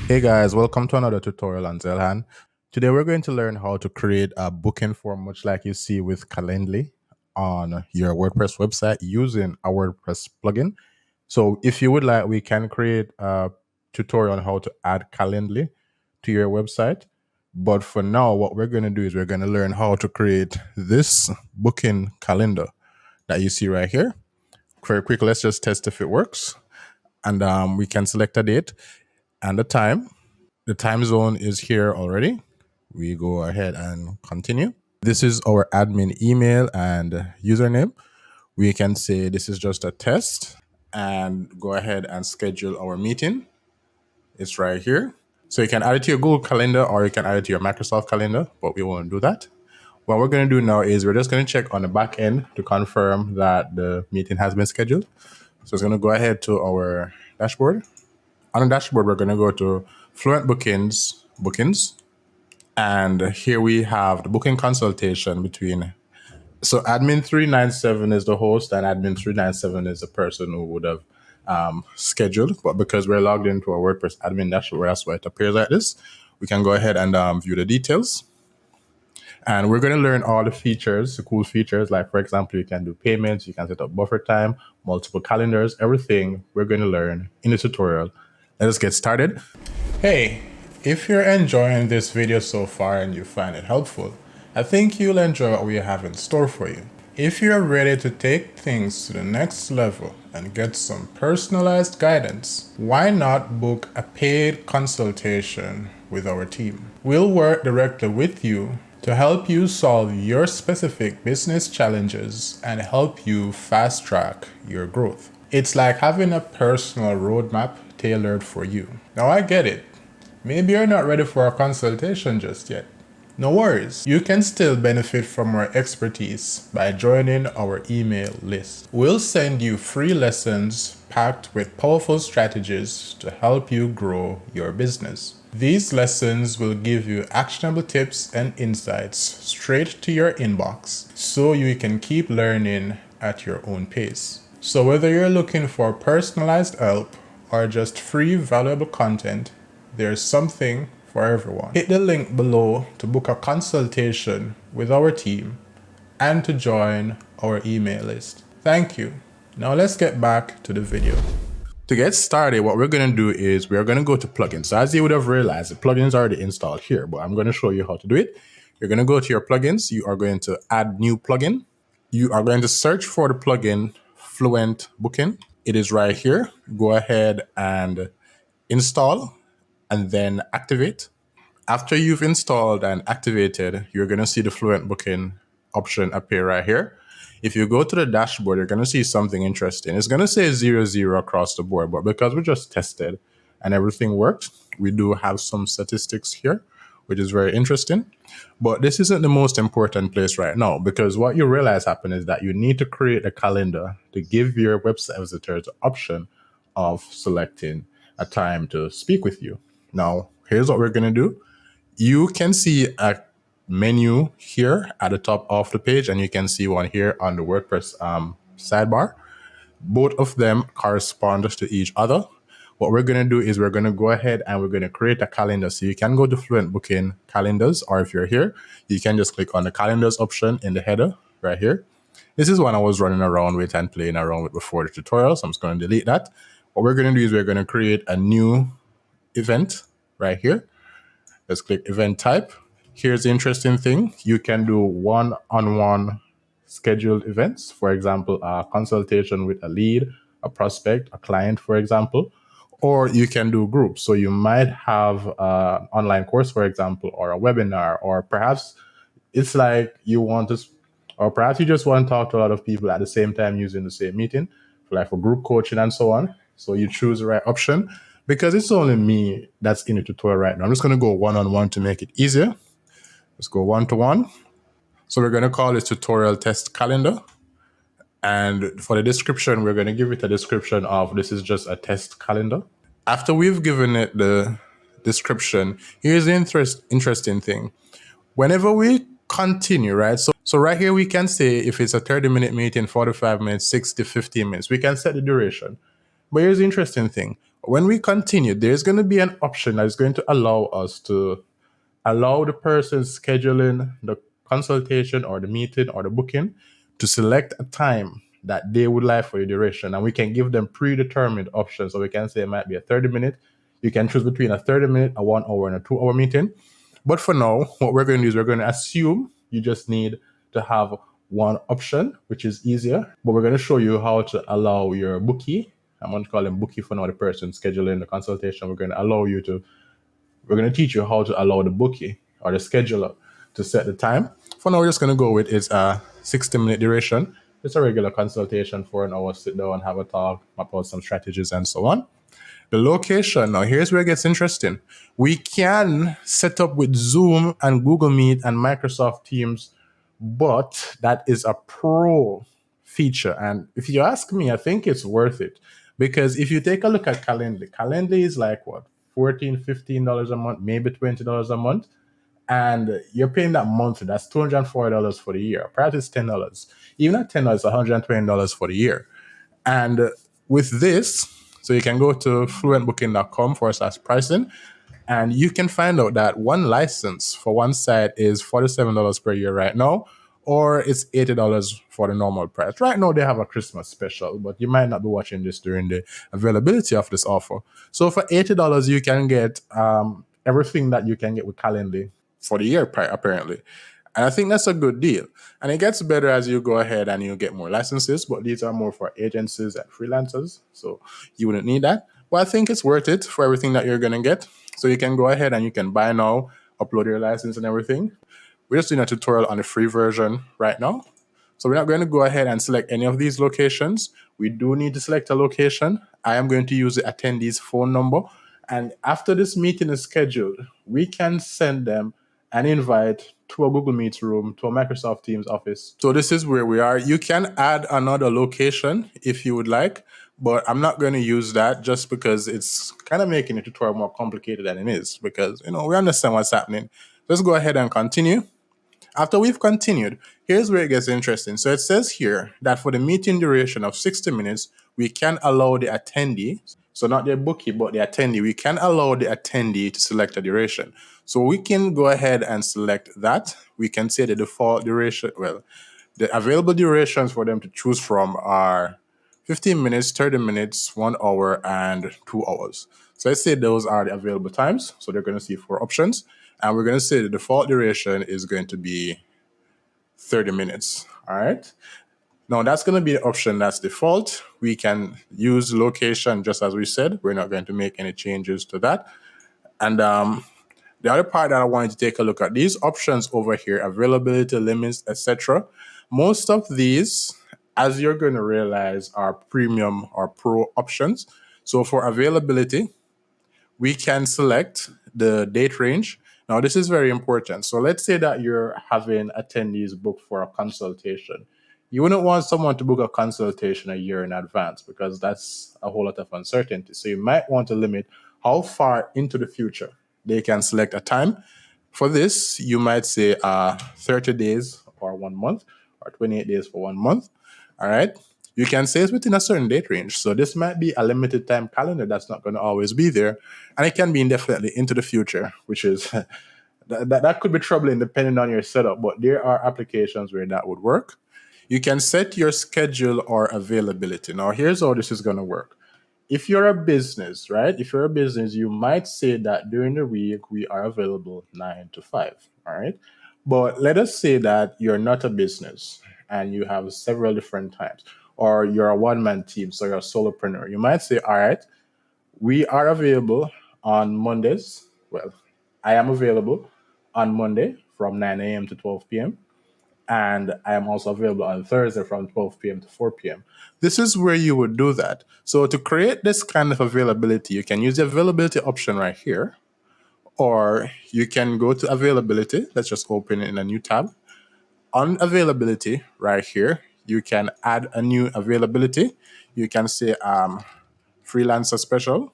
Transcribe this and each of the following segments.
Hey guys, welcome to another tutorial on Zeilhan. Today we're going to learn how to create a booking form much like you see with Calendly on your WordPress website using a WordPress plugin. So if you would like, we can create a tutorial on how to add Calendly to your website. But for now, what we're going to do is we're going to learn how to create this booking calendar that you see right here. Very quick, let's just test if it works. And we can select a date and a time. The time zone is here already. We go ahead and continue. This is our admin email and username. We can say this is just a test and go ahead and schedule our meeting. It's right here. So you can add it to your Google Calendar or you can add it to your Microsoft Calendar, but we won't do that. What we're going to do now is we're just going to check on the back end to confirm that the meeting has been scheduled. So it's going to go ahead to our dashboard. On the dashboard, we're going to go to Fluent bookings. And here we have the booking consultation between. So admin 397 is the host and admin 397 is the person who would have scheduled. But because we're logged into our WordPress admin dashboard, that's why it appears like this. We can go ahead and view the details. And we're going to learn all the features, the cool features. Like, for example, you can do payments, you can set up buffer time, multiple calendars, everything we're going to learn in the tutorial. Let us get started. Hey, if you're enjoying this video so far and you find it helpful, I think you'll enjoy what we have in store for you. If you're ready to take things to the next level and get some personalized guidance, why not book a paid consultation with our team? We'll work directly with you to help you solve your specific business challenges and help you fast track your growth. It's like having a personal roadmap tailored for you. Now I get it. Maybe you're not ready for a consultation just yet. No worries. You can still benefit from our expertise by joining our email list. We'll send you free lessons packed with powerful strategies to help you grow your business. These lessons will give you actionable tips and insights straight to your inbox so you can keep learning at your own pace. So whether you're looking for personalized help or just free valuable content, there's something for everyone. Hit the link below to book a consultation with our team and to join our email list. Thank you. Now let's get back to the video. To get started, what we're going to do is we're going to go to plugins. So as you would have realized, the plugin is already installed here, but I'm going to show you how to do it. You're going to go to your plugins. You are going to add new plugin. You are going to search for the plugin Fluent Booking. It is right here. Go ahead and install and then activate. After you've installed and activated, you're going to see the Fluent Booking option appear right here. If you go to the dashboard, you're going to see something interesting. It's going to say 0 across the board, but because we just tested and everything worked, we do have some statistics here, which is very interesting. But this isn't the most important place right now, because what you realize happen is that you need to create a calendar to give your website visitors the option of selecting a time to speak with you. Now, here's what we're going to do. You can see a menu here at the top of the page, and you can see one here on the WordPress sidebar. Both of them correspond to each other. What we're going to do is we're going to go ahead and we're going to create a calendar. So you can go to Fluent Booking Calendars, or if you're here, you can just click on the calendars option in the header right here. This is one I was running around with and playing around with before the tutorial, so I'm just going to delete that. What we're going to do is we're going to create a new event right here. Let's click event type. Here's the interesting thing. You can do one-on-one scheduled events. For example, a consultation with a lead, a prospect, a client, for example. Or you can do groups. So you might have an online course, for example, or a webinar, or perhaps it's like you want to, or perhaps you just want to talk to a lot of people at the same time using the same meeting, like for group coaching and so on. So you choose the right option. Because it's only me that's in the tutorial right now, I'm just going to go one-on-one to make it easier. Let's go one-to-one. So we're going to call this tutorial test calendar. And for the description, we're going to give it a description of this is just a test calendar. After we've given it the description, here's the interesting thing. Whenever we continue, right? So right here, we can say if it's a 30-minute meeting, 45 minutes, 60, 15 minutes, we can set the duration. But here's the interesting thing. When we continue, there's going to be an option that is going to allow us to allow the person scheduling the consultation or the meeting or the booking to select a time that they would like for the duration. And we can give them predetermined options. So we can say it might be a 30-minute. You can choose between a 30-minute, a 1 hour, and a 2 hour meeting. But for now, what we're going to do is we're going to assume you just need to have one option, which is easier. But we're going to show you how to allow your bookie. I'm going to call him bookie for now, the person scheduling the consultation. We're going to teach you how to allow the bookie or the scheduler to set the time. For now, we're just going to go with it's a 60-minute duration. It's a regular consultation for an hour, sit down, have a talk, map out some strategies, and so on. The location, now here's where it gets interesting. We can set up with Zoom and Google Meet and Microsoft Teams, but that is a pro feature. And if you ask me, I think it's worth it. Because if you take a look at Calendly, Calendly is like what? $14, $15 a month, maybe $20 a month. And you're paying that monthly. That's $240 for the year. Price is $10. Even at $10, it's $120 for the year. And with this, so you can go to fluentbooking.com/pricing, and you can find out that one license for one site is $47 per year right now, or it's $80 for the normal price. Right now, they have a Christmas special, but you might not be watching this during the availability of this offer. So for $80, you can get everything that you can get with Calendly for the year, apparently. And I think that's a good deal. And it gets better as you go ahead and you get more licenses, but these are more for agencies and freelancers. So you wouldn't need that. But I think it's worth it for everything that you're going to get. So you can go ahead and you can buy now, upload your license and everything. We're just doing a tutorial on the free version right now. So we're not going to go ahead and select any of these locations. We do need to select a location. I am going to use the attendee's phone number. And after this meeting is scheduled, we can send them an invite to a Google Meet room, to a Microsoft Teams office. So this is where we are. You can add another location if you would like, but I'm not going to use that just because it's kind of making the tutorial more complicated than it is, because, we understand what's happening. Let's go ahead and continue. After we've continued, here's where it gets interesting. So it says here that for the meeting duration of 60 minutes, we can allow the attendee, so not the bookie, but the attendee, we can allow the attendee to select a duration. So we can go ahead and select that. We can say the default duration, the available durations for them to choose from are 15 minutes, 30 minutes, 1 hour, and 2 hours. So let's say those are the available times. So they're going to see 4 options. And we're going to say the default duration is going to be 30 minutes. All right. Now that's going to be the option that's default. We can use location just as we said. We're not going to make any changes to that. And the other part that I wanted to take a look at, these options over here, availability limits, etc. Most of these, as you're going to realize, are premium or pro options. So for availability, we can select the date range. Now, this is very important. So let's say that you're having attendees book for a consultation. You wouldn't want someone to book a consultation a year in advance because that's a whole lot of uncertainty. So you might want to limit how far into the future they can select a time. For this, you might say 30 days or 1 month, or 28 days for 1 month. All right. You can say it's within a certain date range. So this might be a limited time calendar that's not going to always be there. And it can be indefinitely into the future, which is that could be troubling depending on your setup. But there are applications where that would work. You can set your schedule or availability. Now, here's how this is going to work. If you're a business, right? If you're a business, you might say that during the week we are available 9 to 5. All right. But let us say that you're not a business and you have several different times, or you're a one-man team, so you're a solopreneur. You might say, all right, we are available on Mondays. Well, I am available on Monday from 9 a.m. to 12 p.m. And I am also available on Thursday from 12 p.m. to 4 p.m. This is where you would do that. So to create this kind of availability, you can use the availability option right here, or you can go to availability. Let's just open it in a new tab. On availability right here, you can add a new availability. You can say freelancer special.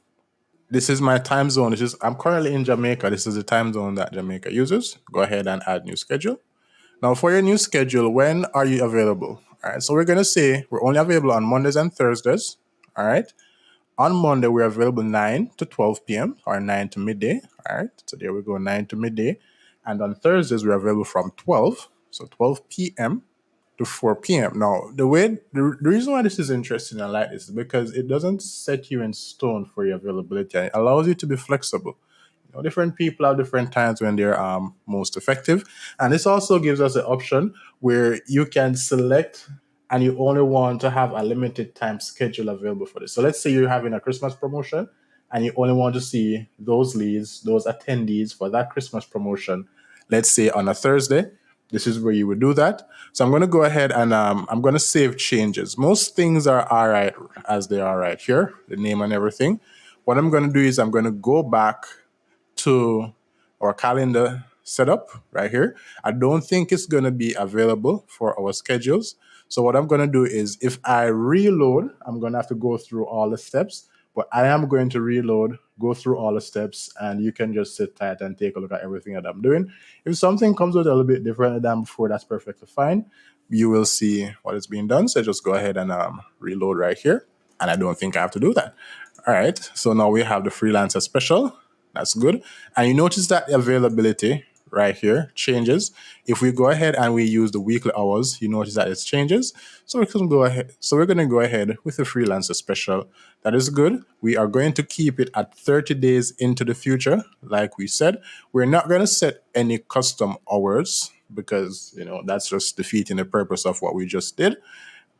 This is my time zone. I'm currently in Jamaica. This is the time zone that Jamaica uses. Go ahead and add new schedule. Now for your new schedule, when are you available? All right, so we're going to say we're only available on Mondays and Thursdays. All right. On Monday, we're available 9 to 12 p.m. or 9 to midday. All right. So there we go, 9 to midday. And on Thursdays, we're available from 12, so 12 p.m. to 4 p.m. Now, the reason why this is interesting and like this is because it doesn't set you in stone for your availability, and it allows you to be flexible. Different people have different times when they're most effective. And this also gives us an option where you can select and you only want to have a limited time schedule available for this. So let's say you're having a Christmas promotion and you only want to see those leads, those attendees for that Christmas promotion, let's say on a Thursday. This is where you would do that. So I'm going to go ahead and I'm going to save changes. Most things are all right as they are right here, the name and everything. What I'm going to do is I'm going to go back to our calendar setup right here. I don't think it's going to be available for our schedules. So what I'm going to do is if I reload, I'm going to have to go through all the steps, but I am going to reload, go through all the steps, and you can just sit tight and take a look at everything that I'm doing. If something comes out a little bit different than before, that's perfectly fine. You will see what is being done. So just go ahead and reload right here. And I don't think I have to do that. All right. So now we have the freelancer special. That's good. And you notice that the availability right here changes. If we go ahead and we use the weekly hours, you notice that it changes. So we can go ahead. So we're going to go ahead with the freelancer special. That is good. We are going to keep it at 30 days into the future. Like we said, we're not going to set any custom hours because, that's just defeating the purpose of what we just did.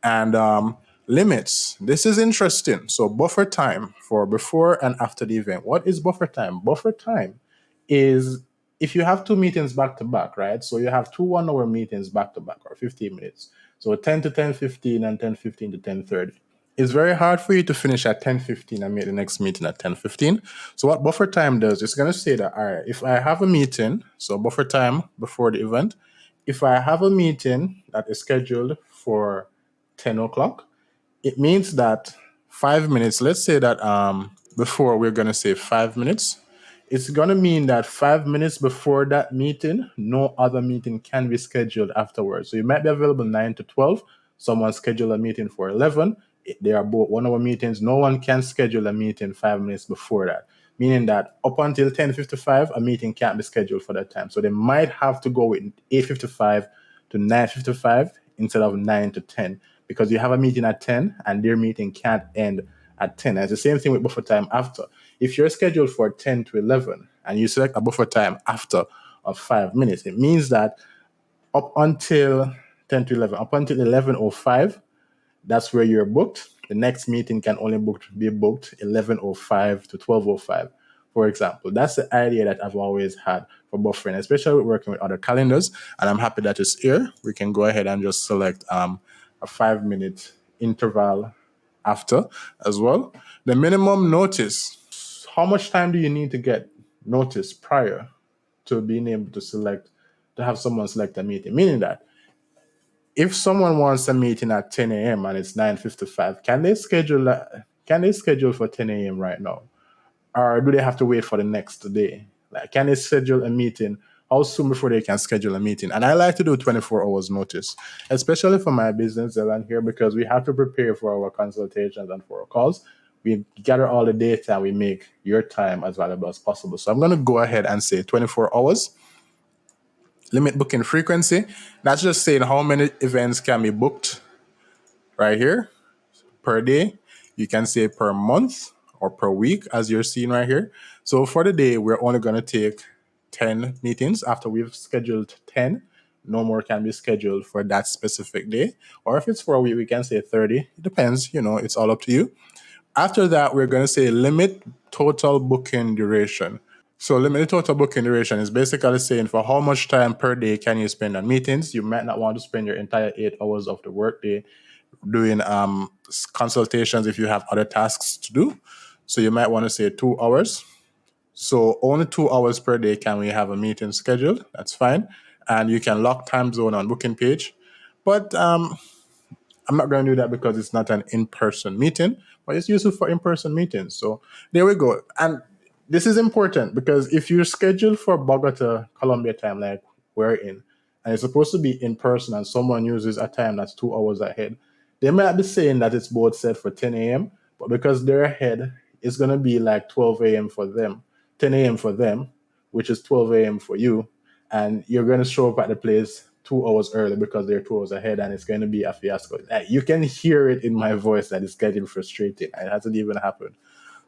And limits. This is interesting. So buffer time for before and after the event. What is buffer time? Buffer time is if you have two meetings back to back, right? So you have two 1 hour meetings back to back or 15 minutes. So 10 to 10:15 and 10:15 to 10:30. It's very hard for you to finish at 10:15 and make the next meeting at 10:15. So what buffer time does, it's going to say that, all right, if I have a meeting, so buffer time before the event, if I have a meeting that is scheduled for 10 o'clock, it means that 5 minutes, let's say that before we're going to say 5 minutes, it's going to mean that 5 minutes before that meeting, no other meeting can be scheduled afterwards. So you might be available 9 to 12. Someone schedule a meeting for 11. They are both 1 hour meetings. No one can schedule a meeting 5 minutes before that, meaning that up until 10:55, a meeting can't be scheduled for that time. So they might have to go with 8:55 to 9:55 instead of 9 to 10 because you have a meeting at 10 and their meeting can't end at 10. And it's the same thing with buffer time after. If you're scheduled for 10 to 11 and you select a buffer time after of 5 minutes, it means that up until 10 to 11, up until 11:05, that's where you're booked. The next meeting can only be booked 11:05 to 12:05, for example. That's the idea that I've always had for buffering, especially with working with other calendars. And I'm happy that it's here. We can go ahead and just select a 5 minute interval after as well. The minimum notice. How much time do you need to get notice prior to being able to have someone select a meeting? Meaning that if someone wants a meeting at 10 a.m. and it's 9:55, can they schedule for 10 a.m. right now? Or do they have to wait for the next day? Like, can they schedule a meeting? How soon before they can schedule a meeting? And I like to do 24 hours notice, especially for my business, Zeilhan, here, because we have to prepare for our consultations and for our calls. We gather all the data and we make your time as valuable as possible. So I'm going to go ahead and say 24 hours. Limit booking frequency. That's just saying how many events can be booked right here per day. You can say per month or per week, as you're seeing right here. So for the day, we're only going to take 10 meetings. After we've scheduled 10, no more can be scheduled for that specific day. Or if it's for a week, we can say 30. It depends, it's all up to you. After that, we're going to say limit total booking duration. So limited total booking duration is basically saying for how much time per day can you spend on meetings. You might not want to spend your entire 8 hours of the workday doing consultations if you have other tasks to do. So you might want to say 2 hours. So only 2 hours per day can we have a meeting scheduled. That's fine. And you can lock time zone on booking page. But I'm not going to do that because it's not an in-person meeting, but it's useful for in-person meetings. So there we go. And this is important because if you're scheduled for Bogota, Colombia time, like we're in, and it's supposed to be in person and someone uses a time that's 2 hours ahead, they might be saying that it's both set for 10 a.m., But because they're ahead, it's going to be like 12 a.m. for them, 10 a.m. for them, which is 12 a.m. for you. And you're going to show up at the place 2 hours early because they're 2 hours ahead, and it's going to be a fiasco. You can hear it in my voice that it's getting frustrating. It hasn't even happened.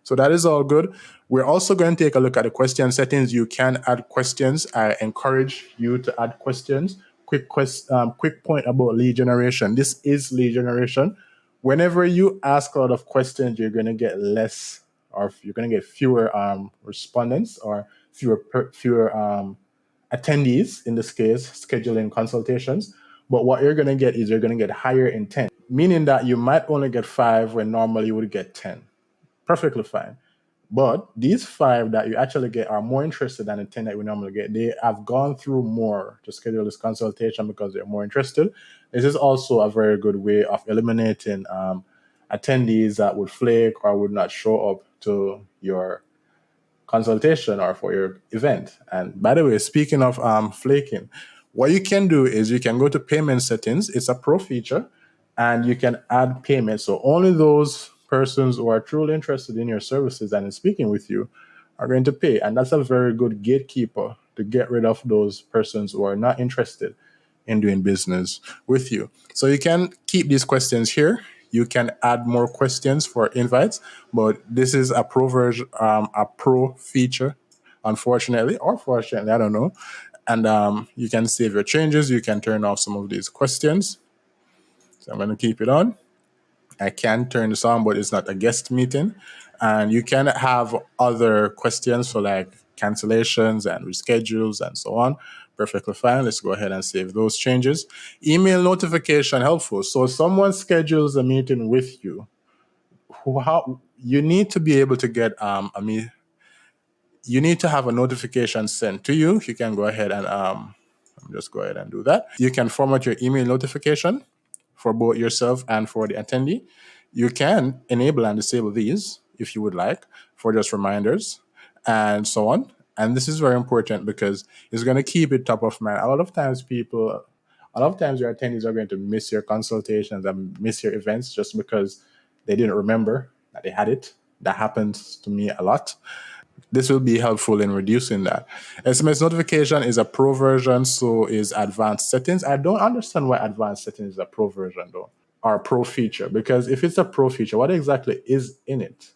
So that is all good. We're also going to take a look at the question settings. You can add questions. I encourage you to add questions. Quick point about lead generation. This is lead generation. Whenever you ask a lot of questions, you're going to get less, or you're going to get fewer respondents, or fewer attendees, in this case, scheduling consultations. But what you're going to get is you're going to get higher intent, meaning that you might only get 5 when normally you would get 10. Perfectly fine. But these 5 that you actually get are more interested than the 10 that we normally get. They have gone through more to schedule this consultation because they're more interested. This is also a very good way of eliminating attendees that would flake or would not show up to your consultation or for your event. And by the way, speaking of flaking, what you can do is you can go to payment settings. It's a pro feature, and you can add payments. So only those persons who are truly interested in your services and in speaking with you are going to pay. And that's a very good gatekeeper to get rid of those persons who are not interested in doing business with you. So you can keep these questions here. You can add more questions for invites, but this is a pro version, a pro feature, unfortunately, or fortunately, I don't know. And you can save your changes. You can turn off some of these questions. So I'm going to keep it on. I can turn this on, but it's not a guest meeting. And you can have other questions for like cancellations and reschedules and so on. Perfectly fine. Let's go ahead and save those changes. Email notification helpful. So if someone schedules a meeting with you, you need to be able to get you need to have a notification sent to you. You can go ahead and just go ahead and do that. You can format your email notification for both yourself and for the attendee. You can enable and disable these if you would like for just reminders and so on. And this is very important because it's going to keep it top of mind. A lot of times your attendees are going to miss your consultations and miss your events just because they didn't remember that they had it. That happens to me a lot. This will be helpful in reducing that. SMS notification is a pro version, so is advanced settings. I don't understand why advanced settings is a pro version though, or a pro feature, because if it's a pro feature, what exactly is in it?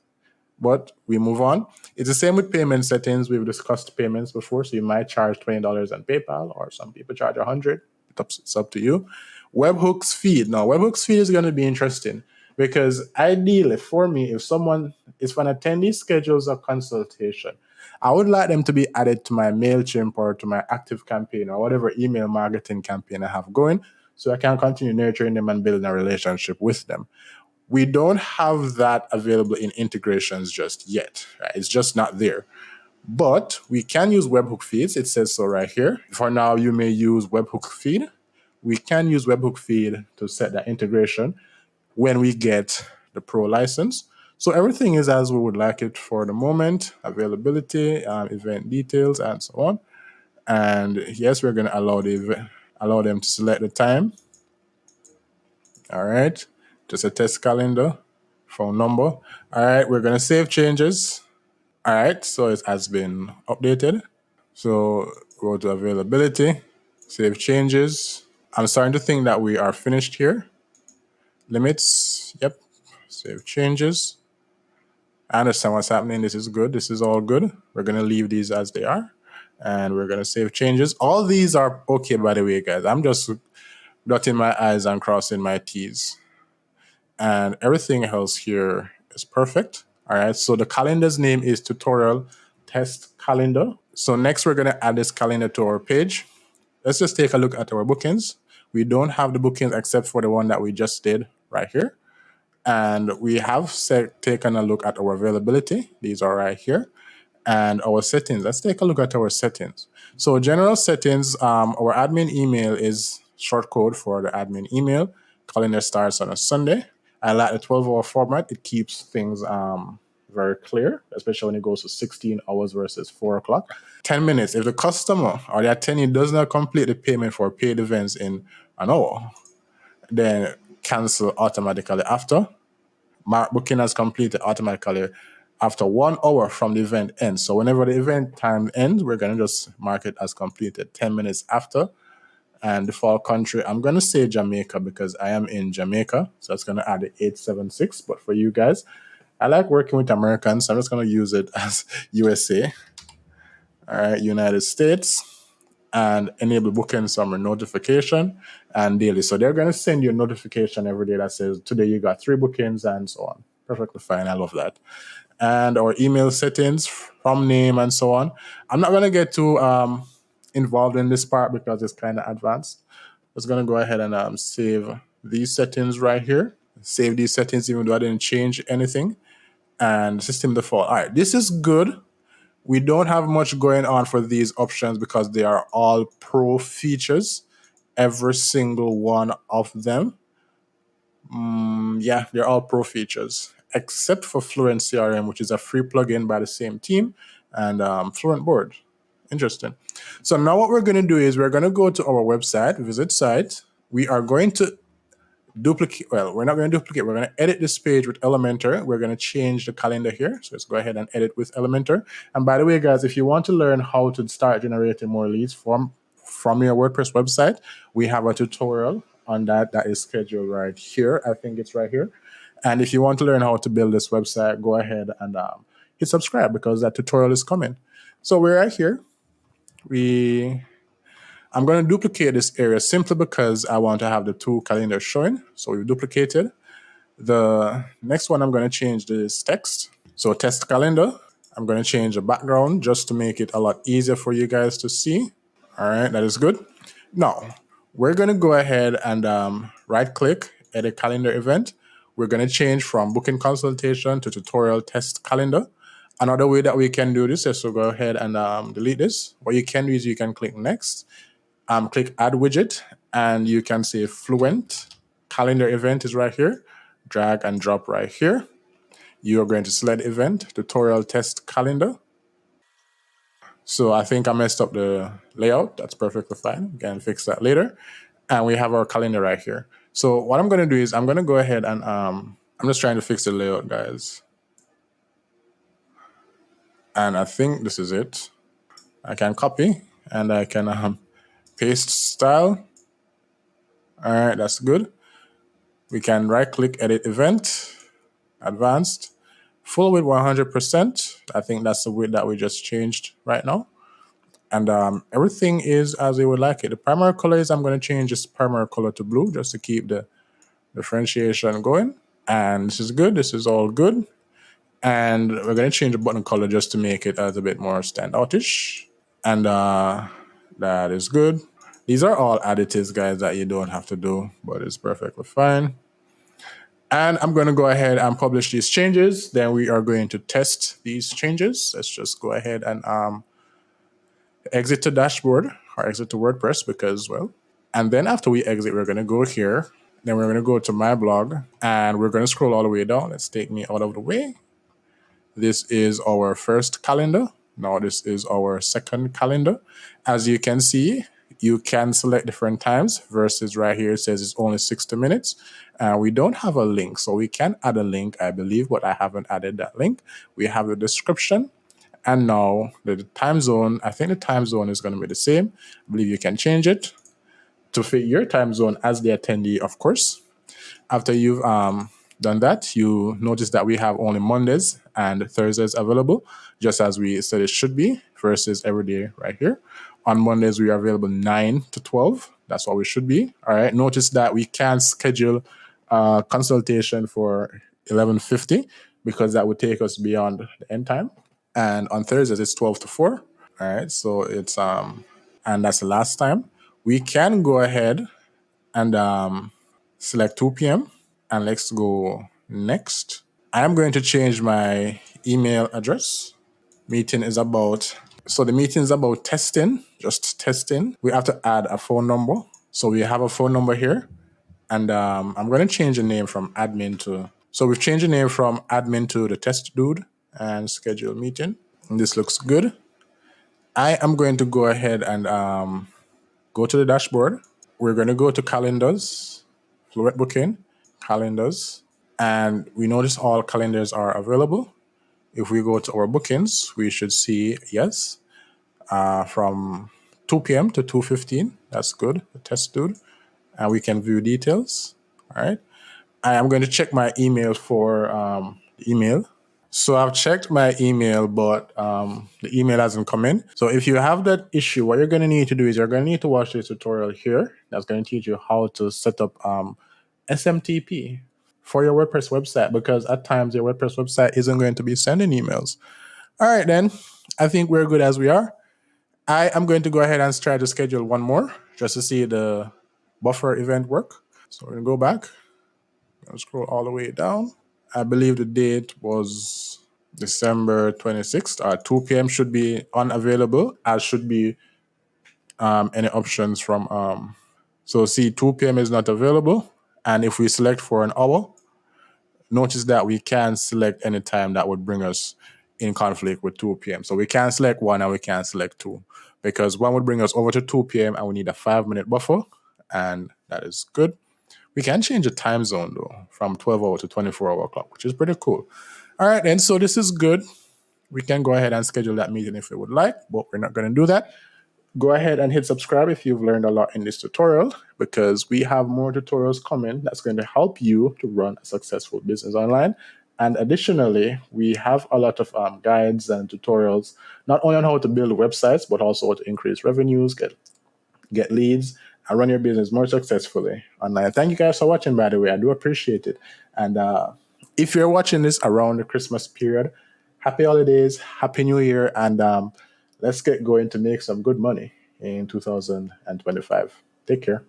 But we move on. It's the same with payment settings. We've discussed payments before, so you might charge $20 on PayPal, or some people charge $100. It's up to you. Webhooks feed. Now, webhooks feed is going to be interesting because ideally for me, if an attendee schedules a consultation, I would like them to be added to my Mailchimp or to my active campaign or whatever email marketing campaign I have going, so I can continue nurturing them and building a relationship with them. We don't have that available in integrations just yet. Right? It's just not there. But we can use webhook feeds. It says so right here. For now, you may use webhook feed. We can use webhook feed to set that integration when we get the pro license. So everything is as we would like it for the moment. Availability, event details, and so on. And yes, we're going to allow them to select the time. All right. Just a test calendar, phone number. All right. We're going to save changes. All right. So it has been updated. So go to availability, save changes. I'm starting to think that we are finished here. Limits. Yep. Save changes. I understand what's happening. This is good. This is all good. We're going to leave these as they are. And we're going to save changes. All these are okay, by the way, guys. I'm just dotting my I's and crossing my T's. And everything else here is perfect. All right. So the calendar's name is tutorial test calendar. So next we're going to add this calendar to our page. Let's just take a look at our bookings. We don't have the bookings except for the one that we just did right here. And we have taken a look at our availability. These are right here. And our settings. Let's take a look at our settings. So general settings, our admin email is short code for the admin email. Calendar starts on a Sunday. I like the 12-hour format. It keeps things very clear, especially when it goes to 16 hours versus 4 o'clock. 10 minutes. If the customer or the attendee does not complete the payment for paid events in an hour, then cancel automatically after. mark booking as completed automatically after 1 hour from the event ends. So whenever the event time ends, we're going to just mark it as completed 10 minutes after. And default country, I'm going to say Jamaica because I am in Jamaica. So it's going to add the 876. But for you guys, I like working with Americans. So I'm just going to use it as USA. All right, United States. And enable booking summary notification and daily. So they're going to send you a notification every day that says, today you got 3 bookings and so on. Perfectly fine. I love that. And our email settings from name and so on. I'm not going to get too involved in this part because it's kind of advanced. I'm just going to go ahead and save these settings right here. Save these settings even though I didn't change anything. And system default. All right, this is good. We don't have much going on for these options because they are all pro features. Every single one of them. Yeah, they're all pro features, except for Fluent CRM, which is a free plugin by the same team, and Fluent Board. Interesting. So now what we're going to do is we're going to go to our website, visit site. We are going to duplicate, well, we're not going to duplicate, we're going to edit this page with Elementor. We're going to change the calendar here. So let's go ahead and edit with Elementor. And by the way, guys, if you want to learn how to start generating more leads from your WordPress website, we have a tutorial on that is scheduled right here. I think it's right here. And if you want to learn how to build this website, go ahead and hit subscribe because that tutorial is coming. So we're right here. I'm going to duplicate this area simply because I want to have the 2 calendars showing. So we've duplicated. The next one, I'm going to change this text. So test calendar. I'm going to change the background just to make it a lot easier for you guys to see. All right, that is good. Now, we're going to go ahead and right click, edit calendar event. We're going to change from booking consultation to tutorial test calendar. Another way that we can do this is to go ahead and delete this. What you can do is you can click next. Click add widget and you can say Fluent calendar event is right here. Drag and drop right here. You are going to select event, tutorial test calendar. So I think I messed up the layout. That's perfectly fine. We can fix that later. And we have our calendar right here. So what I'm going to do is I'm going to go ahead and I'm just trying to fix the layout, guys. And I think this is it. I can copy and I can paste style. All right, that's good. We can right click, edit event, advanced, full width 100%. I think that's the width that we just changed right now. And everything is as we would like it. The primary color is I'm going to change this primary color to blue just to keep the differentiation going. And this is good. This is all good. And we're going to change the button color just to make it as a bit more standoutish. And that is good. These are all additives, guys, that you don't have to do, but it's perfectly fine. And I'm going to go ahead and publish these changes. Then we are going to test these changes. Let's just go ahead and exit to dashboard or exit to WordPress because, well, and then after we exit, we're going to go here. Then we're going to go to my blog and we're going to scroll all the way down. Let's take me out of the way. This is our first calendar. Now this is our second calendar. As you can see, you can select different times versus right here it says it's only 60 minutes. We don't have a link, so we can add a link, I believe, but I haven't added that link. We have the description. And now the time zone, I think the time zone is going to be the same. I believe you can change it to fit your time zone as the attendee, of course. After you've done that, you notice that we have only Mondays and Thursdays available, just as we said it should be, versus every day right here. On Mondays, we are available 9 to 12. That's what we should be. All right. Notice that we can schedule a consultation for 11:50 because that would take us beyond the end time. And on Thursdays, it's 12 to 4. All right. So it's, and that's the last time. We can go ahead and select 2 p.m. and let's go next. I am going to change my email address. Meeting is about, so the meeting is about testing, just testing. We have to add a phone number. So we have a phone number here. And I'm going to change the name from admin to, so we've changed the name from admin to the test dude and schedule meeting. And this looks good. I am going to go ahead and go to the dashboard. We're going to go to calendars, Fluent booking, calendars. And we notice all calendars are available. If we go to our bookings, we should see, yes, from 2 p.m. to 2:15. That's good. The test dude. And we can view details. All right. I am going to check my email for email. So I've checked my email, but the email hasn't come in. So if you have that issue, what you're going to need to do is you're going to need to watch this tutorial here. That's going to teach you how to set up SMTP for your WordPress website, because at times your WordPress website isn't going to be sending emails. All right, then. I think we're good as we are. I am going to go ahead and try to schedule one more just to see the buffer event work. So we're going to go back. I'll scroll all the way down. I believe the date was December 26th. 2 p.m. should be unavailable, as should be any options from. So see, 2 p.m. is not available. And if we select for an hour, notice that we can select any time that would bring us in conflict with 2 p.m. So we can select one and we can select two, because one would bring us over to 2 p.m. and we need a 5-minute buffer, and that is good. We can change the time zone though from 12-hour to 24-hour clock, which is pretty cool. All right, then. So this is good. We can go ahead and schedule that meeting if we would like, but we're not going to do that. Go ahead and hit subscribe if you've learned a lot in this tutorial, because we have more tutorials coming that's going to help you to run a successful business online. And additionally, we have a lot of guides and tutorials, not only on how to build websites, but also how to increase revenues, get leads, and run your business more successfully online. Thank you guys for watching, by the way. I do appreciate it. And if you're watching this around the Christmas period, happy holidays, happy new year, and let's get going to make some good money in 2025. Take care.